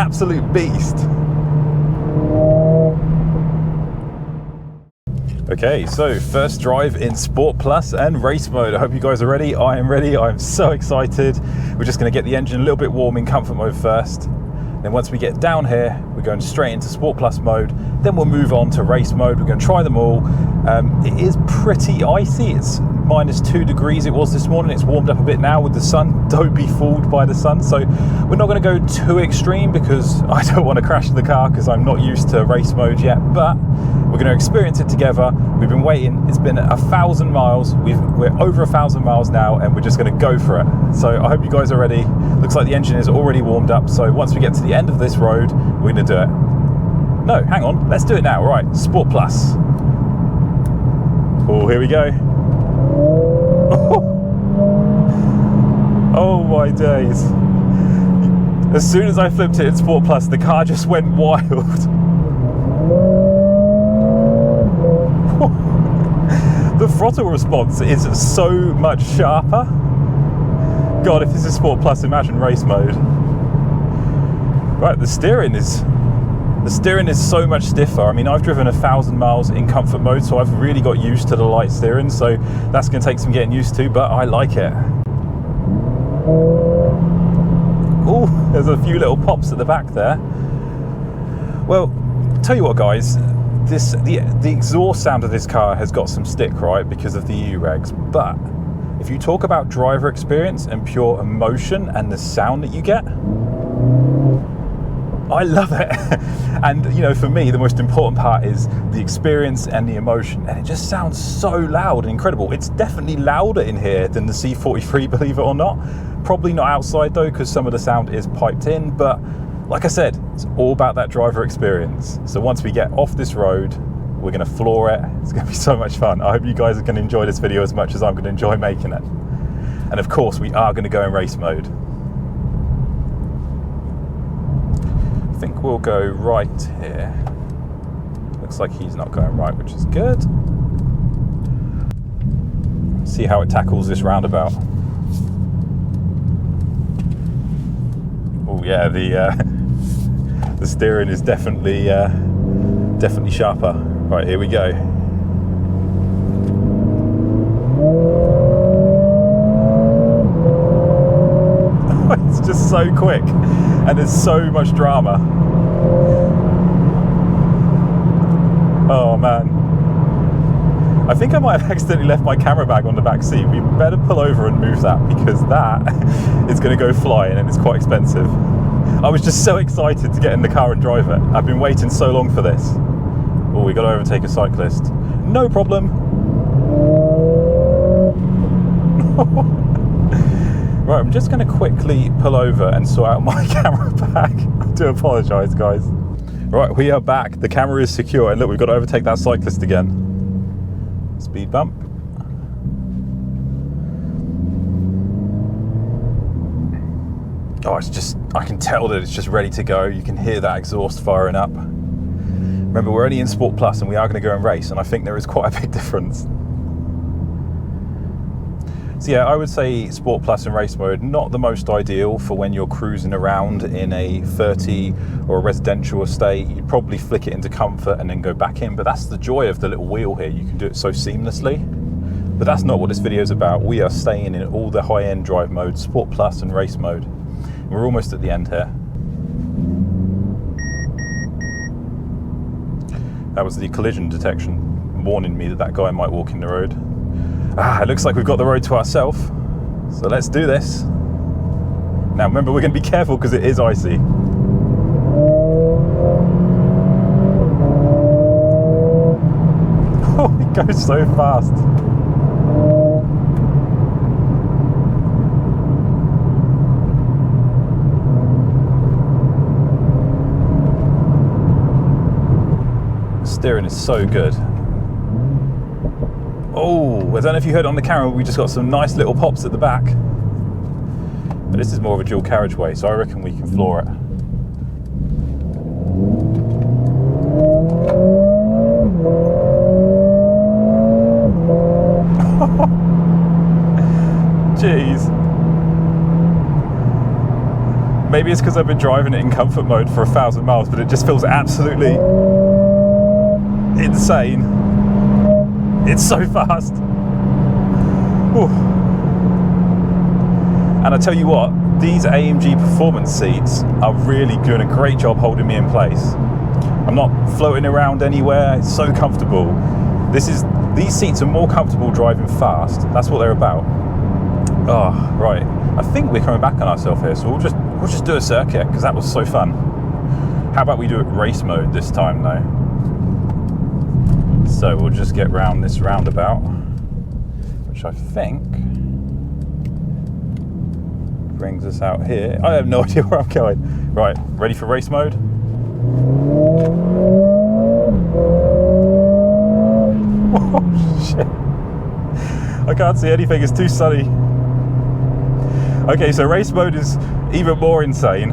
absolute beast. Okay, so first drive in Sport Plus and race mode. I hope you guys are ready. I am ready. I'm so excited. We're just going to get the engine a little bit warm in comfort mode first. Then once we get down here, we're going straight into Sport Plus mode. Then we'll move on to race mode. We're going to try them all. It is pretty icy. It's -2 degrees it was this morning. It's warmed up a bit now with the sun. Don't be fooled by the sun. So we're not going to go too extreme because I don't want to crash the car because I'm not used to race mode yet. But we're going to experience it together. We've been waiting. It's been 1,000 miles. We're over 1,000 miles now, and we're just going to go for it. So I hope you guys are ready. Looks like the engine is already warmed up. So once we get to the end of this road, we're going to do it. No, hang on. Let's do it now. Right, Sport Plus. Oh, here we go. Oh my days. As soon as I flipped it in Sport Plus, the car just went wild. The throttle response is so much sharper. God, if this is Sport Plus, imagine race mode. Right, the steering is so much stiffer. I mean, I've driven 1,000 miles in comfort mode, so I've really got used to the light steering, so that's going to take some getting used to, but I like it. Oh, there's a few little pops at the back there. Well, tell you what, guys, the exhaust sound of this car has got some stick, right, because of the EU regs, but if you talk about driver experience and pure emotion and the sound that you get, I love it. And you know, for me, the most important part is the experience and the emotion, and it just sounds so loud and incredible. It's definitely louder in here than the C43, believe it or not. Probably not outside though, because some of the sound is piped in, but like I said, it's all about that driver experience. So once we get off this road, we're going to floor it. It's going to be so much fun. I hope you guys are going to enjoy this video as much as I'm going to enjoy making it. And of course, we are going to go in race mode. I think we'll go right here. Looks like he's not going right, which is good. See how it tackles this roundabout. Oh yeah, the steering is definitely sharper. Right, here we go. It's just so quick, and there's so much drama. Oh man. I think I might have accidentally left my camera bag on the back seat. We better pull over and move that, because that is going to go flying and it's quite expensive. I was just so excited to get in the car and drive it. I've been waiting so long for this. Oh, we got to overtake a cyclist. No problem. Right, I'm just going to quickly pull over and sort out my camera bag. I do apologise, guys. Right, we are back. The camera is secure, and look, we've got to overtake that cyclist again. Speed bump. Oh, it's just, I can tell that it's just ready to go. You can hear that exhaust firing up. Remember, we're only in Sport Plus and we are going to go and race, and I think there is quite a big difference. So yeah, I would say Sport Plus and race mode, not the most ideal for when you're cruising around in a 30 or a residential estate. You'd probably flick it into comfort and then go back in, but that's the joy of the little wheel here. You can do it so seamlessly. But that's not what this video is about. We are staying in all the high-end drive modes, Sport Plus and race mode. We're almost at the end here. That was the collision detection warning me that that guy might walk in the road. Ah, it looks like we've got the road to ourselves. So let's do this. Now remember, we're going to be careful because it is icy. Oh, it goes so fast. Steering is so good. Oh, I don't know if you heard on the camera, we just got some nice little pops at the back. But this is more of a dual carriageway, so I reckon we can floor it. Jeez. Maybe it's because I've been driving it in comfort mode for 1,000 miles, but it just feels absolutely insane. It's so fast. Ooh. And I tell you what, these AMG performance seats are really doing a great job holding me in place. I'm not floating around anywhere, it's so comfortable. These seats are more comfortable driving fast. That's what they're about. Oh, right. I think we're coming back on ourselves here, so we'll just do a circuit, because that was so fun. How about we do it race mode this time, though? So we'll just get round this roundabout, which I think brings us out here. I have no idea where I'm going. Right, ready for race mode? Oh, shit. I can't see anything, it's too sunny. Okay, so race mode is even more insane.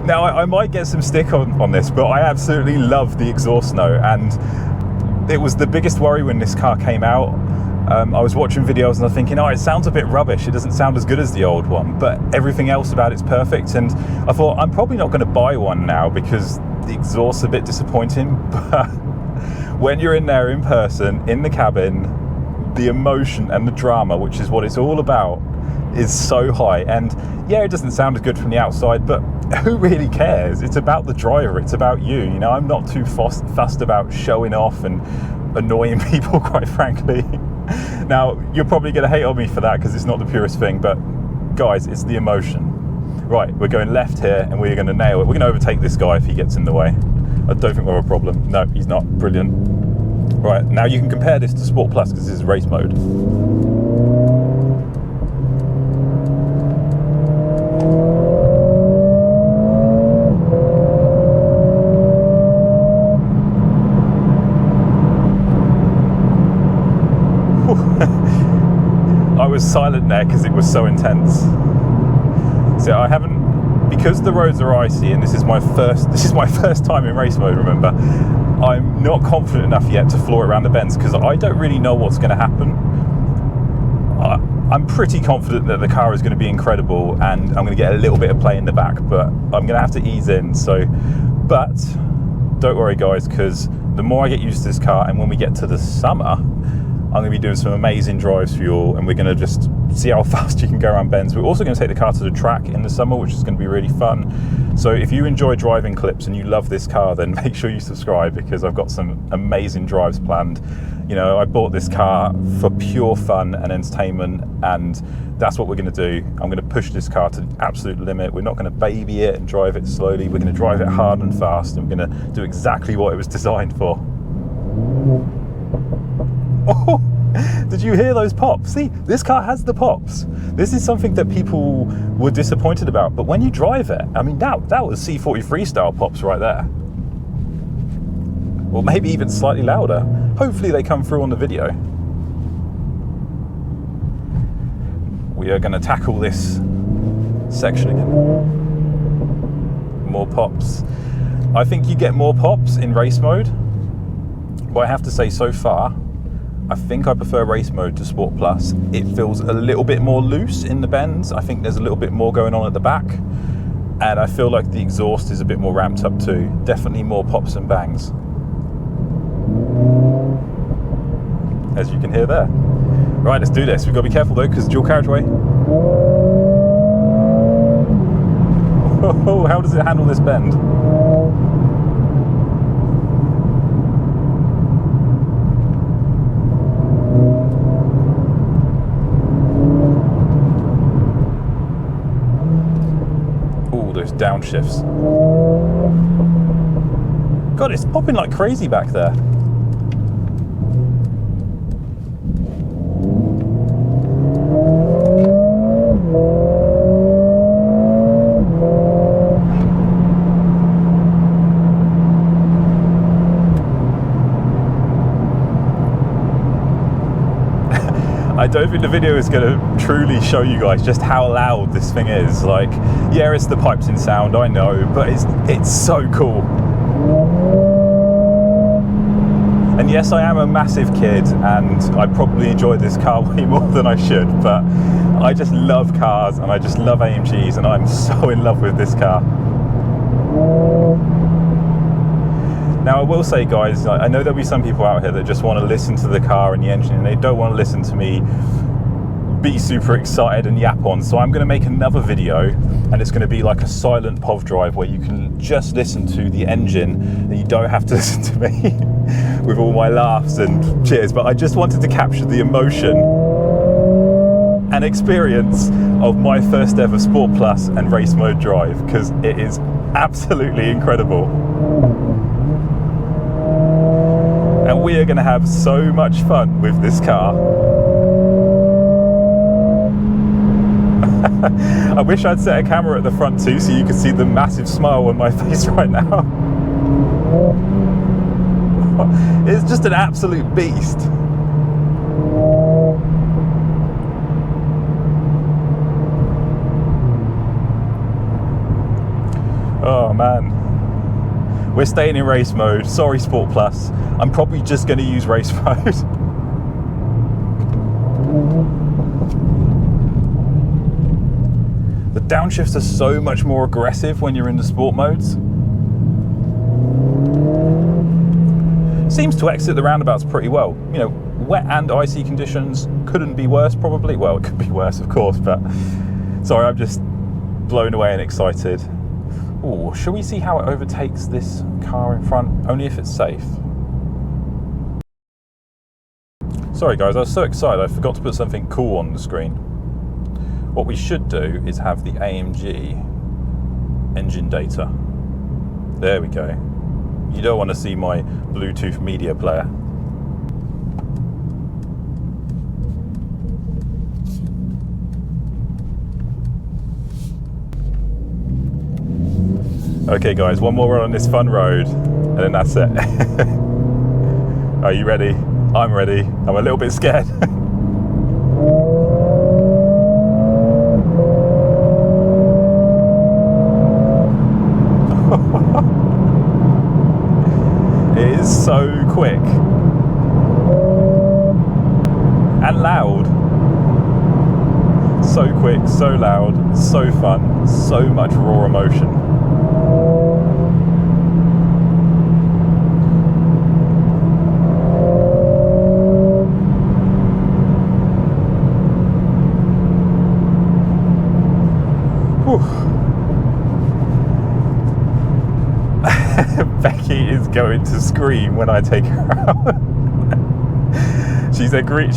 Now, I might get some stick on this, but I absolutely love the exhaust note, and it was the biggest worry when this car came out. I was watching videos and I was thinking, oh, it sounds a bit rubbish, it doesn't sound as good as the old one, but everything else about it's perfect. And I thought, I'm probably not going to buy one now because the exhaust's a bit disappointing, but when you're in there in person, in the cabin, the emotion and the drama, which is what it's all about, is so high. And yeah, it doesn't sound as good from the outside, but who really cares? It's about the driver, it's about you. You know, I'm not too fussed about showing off and annoying people, quite frankly. Now, you're probably going to hate on me for that because it's not the purest thing, but guys, it's the emotion. Right, we're going left here and we're going to nail it. We're going to overtake this guy if he gets in the way. I don't think we'll have a problem. No, he's not. Brilliant. Right, now you can compare this to Sport Plus because this is race mode. I was silent there because it was so intense. So I haven't, because the roads are icy and this is my first time in race mode, remember, I'm not confident enough yet to floor it around the bends because I don't really know what's going to happen. I'm pretty confident that the car is going to be incredible and I'm going to get a little bit of play in the back, but I'm going to have to ease in. So, but don't worry guys, because the more I get used to this car, and when we get to the summer, I'm going to be doing some amazing drives for you all, and we're going to just see how fast you can go around bends. We're also going to take the car to the track in the summer, which is going to be really fun. So if you enjoy driving clips and you love this car, then make sure you subscribe because I've got some amazing drives planned. You know, I bought this car for pure fun and entertainment, and that's what we're going to do. I'm going to push this car to the absolute limit. We're not going to baby it and drive it slowly. We're going to drive it hard and fast, and we're going to do exactly what it was designed for. Oh, did you hear those pops? See, this car has the pops. This is something that people were disappointed about, but when you drive it, I mean, that was C43 style pops right there. Or maybe even slightly louder. Hopefully they come through on the video. We are going to tackle this section again. More pops. I think you get more pops in race mode, but I have to say so far, I think I prefer race mode to Sport Plus. It feels a little bit more loose in the bends. I think there's a little bit more going on at the back. And I feel like the exhaust is a bit more ramped up too. Definitely more pops and bangs. As you can hear there. Right, let's do this. We've got to be careful though, because dual carriageway. Oh, how does it handle this bend? Those downshifts. God, it's popping like crazy back there. I don't think the video is going to truly show you guys just how loud this thing is. Like, yeah, it's the pipes in sound, I know, but it's so cool. And yes, I am a massive kid and I probably enjoy this car way more than I should, but I just love cars and I just love AMGs, and I'm so in love with this car. Now I will say, guys, I know there'll be some people out here that just want to listen to the car and the engine and they don't want to listen to me be super excited and yap on. So I'm going to make another video and it's going to be like a silent POV drive where you can just listen to the engine and you don't have to listen to me with all my laughs and cheers. But I just wanted to capture the emotion and experience of my first ever Sport Plus and race mode drive, because it is absolutely incredible. And we are going to have so much fun with this car. I wish I'd set a camera at the front too so you could see the massive smile on my face right now. It's just an absolute beast. Oh man. We're staying in race mode. Sorry, Sport Plus. I'm probably just going to use race mode. The downshifts are so much more aggressive when you're in the sport modes. Seems to exit the roundabouts pretty well. You know, wet and icy conditions couldn't be worse probably. Well, it could be worse of course, but sorry, I'm just blown away and excited. Oh, shall we see how it overtakes this car in front? Only if it's safe. Sorry guys, I was so excited I forgot to put something cool on the screen. What we should do is have the AMG engine data. There we go. You don't want to see my Bluetooth media player. Okay guys, one more run on this fun road and then that's it. Are you ready? I'm ready. I'm a little bit scared. It is so quick and loud. So quick, so loud, so fun, so much raw emotion. Becky is going to scream when I take her out. She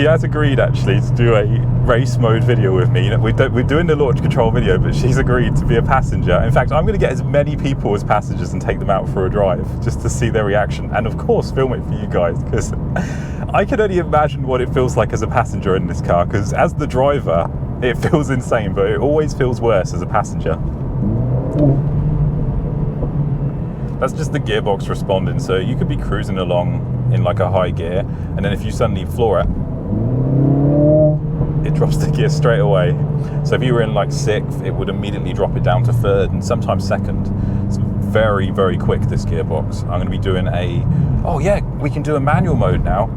has agreed actually to do a race mode video with me. You know, we're doing the launch control video, but she's agreed to be a passenger. In fact, I'm going to get as many people as passengers and take them out for a drive just to see their reaction, and of course film it for you guys, because I can only imagine what it feels like as a passenger in this car, because as the driver it feels insane, but it always feels worse as a passenger. That's just the gearbox responding, so you could be cruising along in like a high gear, and then if you suddenly floor it drops the gear straight away. So if you were in like 6th, it would immediately drop it down to 3rd and sometimes 2nd. It's very, very quick, this gearbox. I'm going to be doing oh yeah, we can do a manual mode now.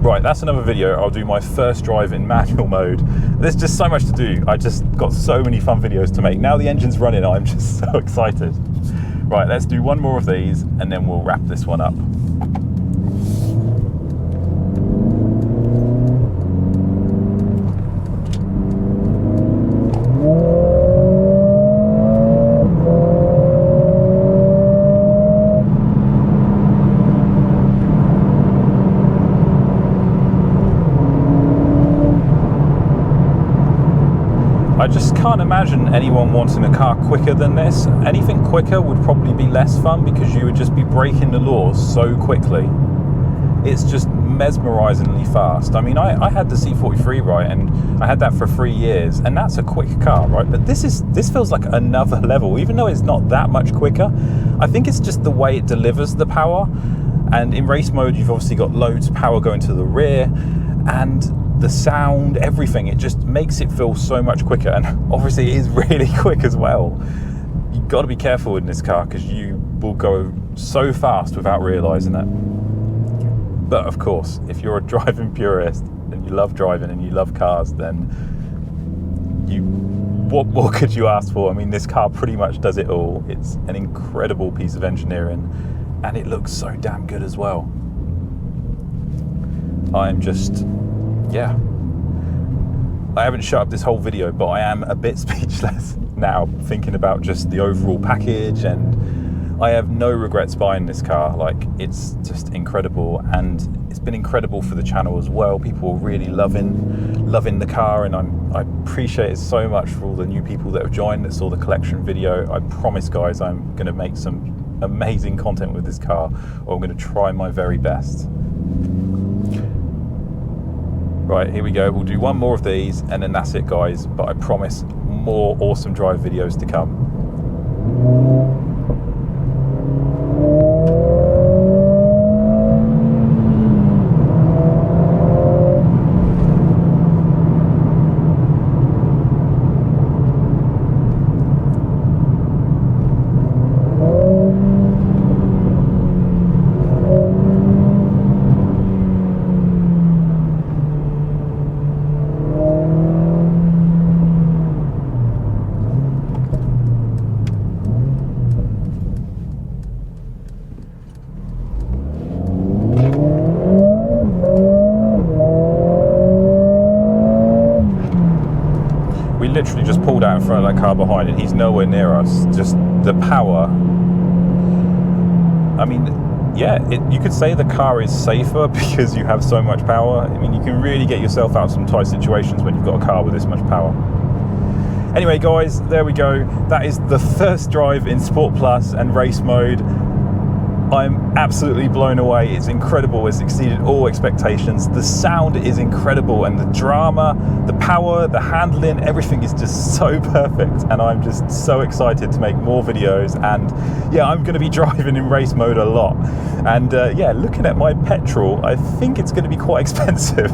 Right, that's another video. I'll do my first drive in manual mode. There's just so much to do. I just got so many fun videos to make. Now the engine's running, I'm just so excited. Right, let's do one more of these and then we'll wrap this one up. I just can't imagine anyone wanting a car quicker than this. Anything quicker would probably be less fun because you would just be breaking the laws so quickly. It's just mesmerizingly fast. I mean, I had the C43, right, and I had that for 3 years, and that's a quick car, right? But this feels like another level, even though it's not that much quicker. I think it's just the way it delivers the power. And in race mode, you've obviously got loads of power going to the rear, and the sound, everything, it just makes it feel so much quicker. And obviously it is really quick as well. You've got to be careful in this car because you will go so fast without realizing it. But of course, if you're a driving purist and you love driving and you love cars, then what more could you ask for? I mean, this car pretty much does it all. It's an incredible piece of engineering, and it looks so damn good as well. I'm just, yeah. I haven't shut up this whole video, but I am a bit speechless now thinking about just the overall package, and I have no regrets buying this car. Like, it's just incredible, and it's been incredible for the channel as well. People are really loving the car, and I appreciate it so much for all the new people that have joined that saw the collection video. I promise, guys, I'm going to make some amazing content with this car, or I'm going to try my very best. Right, here we go. We'll do one more of these and then that's it, guys. But I promise more awesome drive videos to come. Literally just pulled out in front of that car behind it. He's nowhere near us. Just the power. I mean, yeah, you could say the car is safer because you have so much power. I mean, you can really get yourself out of some tight situations when you've got a car with this much power. Anyway, guys, there we go. That is the first drive in Sport Plus and race mode. I'm absolutely blown away. It's incredible. It's exceeded all expectations. The sound is incredible, and the drama, the power, the handling, everything is just so perfect, and I'm just so excited to make more videos. And yeah, I'm going to be driving in race mode a lot, and yeah, looking at my petrol, I think it's going to be quite expensive.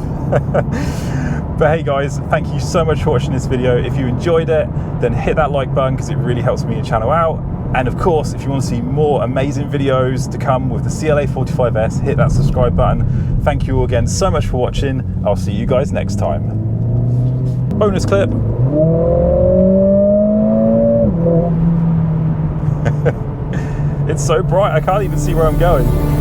But hey guys, thank you so much for watching this video. If you enjoyed it, then hit that like button because it really helps me and the channel out. And of course, if you want to see more amazing videos to come with the CLA45s, hit that subscribe button. Thank you all again so much for watching. I'll see you guys next time. Bonus clip. It's so bright, I can't even see where I'm going.